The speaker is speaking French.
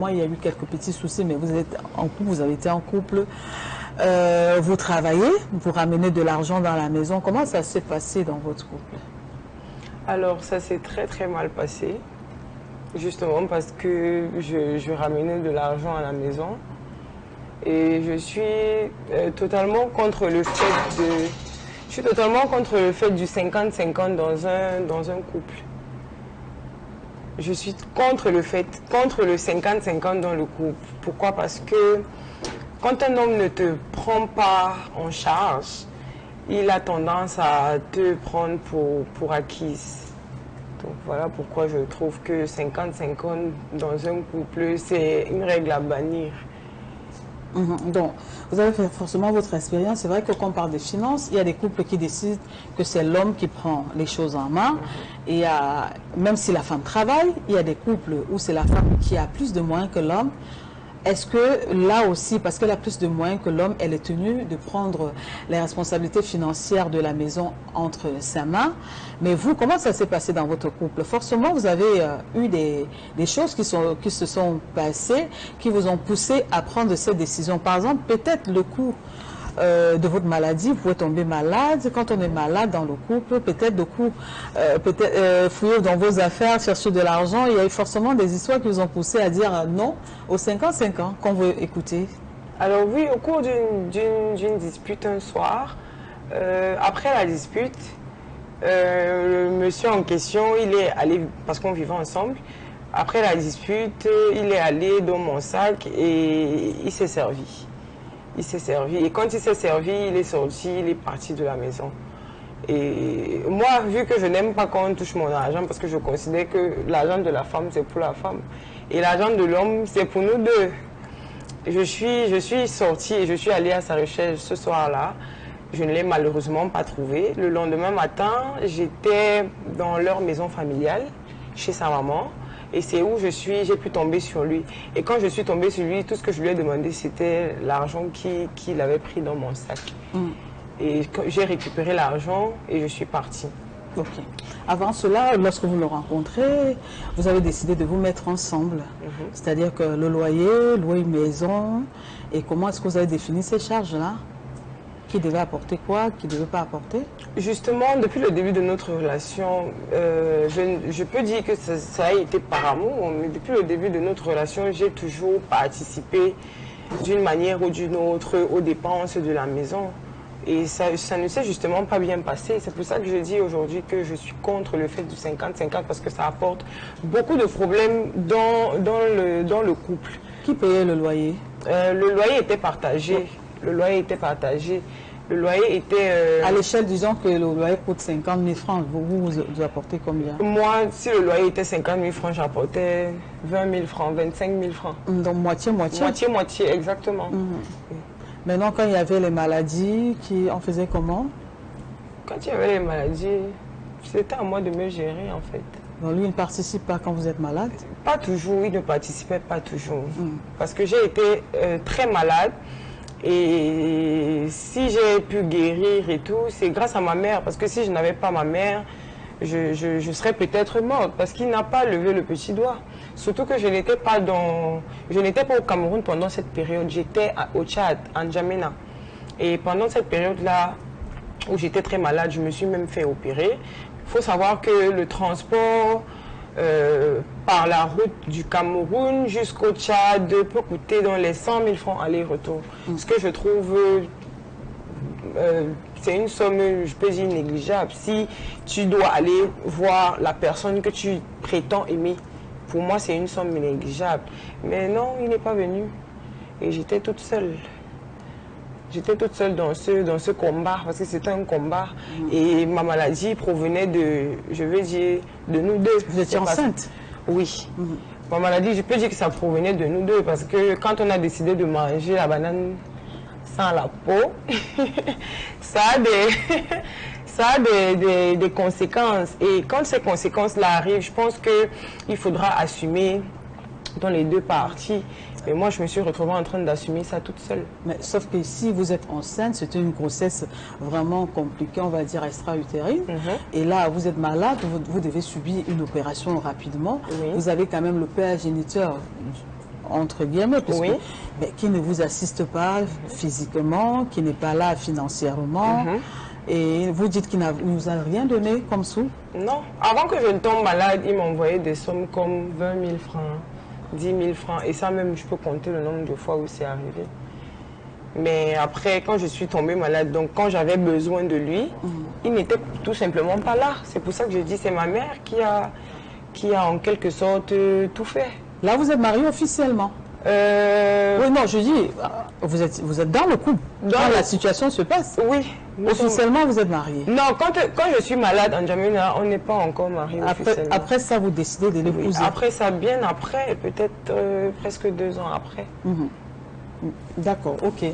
Moi, il y a eu quelques petits soucis, mais vous êtes en couple, vous avez été en couple, vous travaillez, vous ramenez de l'argent dans la maison. Comment ça s'est passé dans votre couple? Alors, ça s'est très très mal passé, justement parce que je ramenais de l'argent à la maison et je suis totalement contre le fait de... Je suis totalement contre le fait du 50-50 dans un couple. Je suis contre le 50-50 dans le couple. Pourquoi? Parce que quand un homme ne te prend pas en charge, il a tendance à te prendre pour acquise. Donc voilà pourquoi je trouve que 50-50 dans un couple, c'est une règle à bannir. Donc, vous avez fait forcément votre expérience. C'est vrai que quand on parle des finances, il y a des couples qui décident que c'est l'homme qui prend les choses en main. Et même si la femme travaille, il y a des couples où c'est la femme qui a plus de moyens que l'homme. Est-ce que là aussi, parce qu'elle a plus de moyens que l'homme, elle est tenue de prendre les responsabilités financières de la maison entre ses mains? Mais vous, comment ça s'est passé dans votre couple? Forcément, vous avez eu des choses qui se sont passées, qui vous ont poussé à prendre cette décision. Par exemple, peut-être le coût de votre maladie, vous pouvez tomber malade. Quand on est malade dans le couple, peut-être de coup, fouiller dans vos affaires, chercher de l'argent. Il y a eu forcément des histoires qui vous ont poussé à dire non aux 50-50 qu'on veut écouter. Alors oui, au cours d'une dispute un soir, après la dispute, le monsieur en question, il est allé, parce qu'on vivait ensemble, après la dispute, il est allé dans mon sac et il s'est servi. Il s'est servi. Et quand il s'est servi, il est sorti, il est parti de la maison. Et moi, vu que je n'aime pas quand on touche mon argent, parce que je considère que l'argent de la femme, c'est pour la femme. Et l'argent de l'homme, c'est pour nous deux. Je suis sortie et je suis allée à sa recherche ce soir-là. Je ne l'ai malheureusement pas trouvé. Le lendemain matin, j'étais dans leur maison familiale, chez sa maman. Et c'est où j'ai pu tomber sur lui. Et quand je suis tombée sur lui, tout ce que je lui ai demandé, c'était l'argent qu'il avait pris dans mon sac. Et j'ai récupéré l'argent et je suis partie. Ok. Avant cela, lorsque vous le rencontrez, vous avez décidé de vous mettre ensemble. C'est-à-dire que le loyer, louer une maison, et comment est-ce que vous avez défini ces charges-là? Qui devait apporter quoi, qui ne devait pas apporter? Justement, depuis le début de notre relation, je peux dire que ça a été par amour, mais depuis le début de notre relation, j'ai toujours participé d'une manière ou d'une autre aux dépenses de la maison. Et ça ne s'est justement pas bien passé. C'est pour ça que je dis aujourd'hui que je suis contre le fait du 50-50 parce que ça apporte beaucoup de problèmes dans le couple. Qui payait le loyer? Le loyer était partagé. Le loyer était partagé. Le loyer était... À l'échelle, disons que le loyer coûte 50 000 francs. Vous apportez combien? Moi, si le loyer était 50 000 francs, j'apportais 20 000 francs, 25 000 francs. Donc moitié-moitié? Moitié-moitié, exactement. Maintenant, quand il y avait les maladies, on faisait comment? Quand il y avait les maladies, c'était à moi de me gérer en fait. Donc lui, il ne participe pas quand vous êtes malade? Pas toujours, il ne participait pas toujours. Parce que j'ai été très malade. Et si j'ai pu guérir et tout, c'est grâce à ma mère. Parce que si je n'avais pas ma mère, je serais peut-être morte. Parce qu'il n'a pas levé le petit doigt. Surtout que je n'étais pas au Cameroun pendant cette période. J'étais au Tchad, en N'Djamena. Et pendant cette période-là, où j'étais très malade, je me suis même fait opérer. Il faut savoir que le transport par la route du Cameroun jusqu'au Tchad peut coûter dans les 100 000 francs aller-retour. Ce que je trouve, c'est une somme, je peux dire, négligeable. Si tu dois aller voir la personne que tu prétends aimer, pour moi, c'est une somme négligeable. Mais non, il n'est pas venu. Et j'étais toute seule. J'étais toute seule dans ce combat, parce que c'était un combat. Et ma maladie provenait de, je veux dire, de nous deux. Vous étiez enceinte? Oui. Ma maladie, je peux dire que ça provenait de nous deux, parce que quand on a décidé de manger la banane sans la peau, ça a des conséquences. Et quand ces conséquences-là arrivent, je pense qu'il faudra assumer dans les deux parties. Et moi, je me suis retrouvée en train d'assumer ça toute seule. Mais sauf que si vous êtes enceinte, c'était une grossesse vraiment compliquée, on va dire extra-utérine. Et là, vous êtes malade, vous devez subir une opération rapidement. Vous avez quand même le père géniteur entre guillemets, puisque, Oui. mais qui ne vous assiste pas physiquement, qui n'est pas là financièrement, et vous dites qu'il ne vous a rien donné comme sous? Non. Avant que je ne tombe malade, il m'envoyait des sommes comme 20 000 francs, 10 000 francs. Et ça même, je peux compter le nombre de fois où c'est arrivé. Mais après, quand je suis tombée malade, donc quand j'avais besoin de lui, il n'était tout simplement pas là. C'est pour ça que je dis c'est ma mère qui a en quelque sorte tout fait. Là, vous êtes marié officiellement? Oui, non, je dis, vous êtes dans le couple. Quand la situation se passe. Oui. Officiellement, vous êtes marié. Non, quand je suis malade en N'Djamena, on n'est pas encore mariés officiellement. Après ça, vous décidez de l'épouser. Oui, après ça, bien après, peut-être presque 2 ans après. D'accord, ok.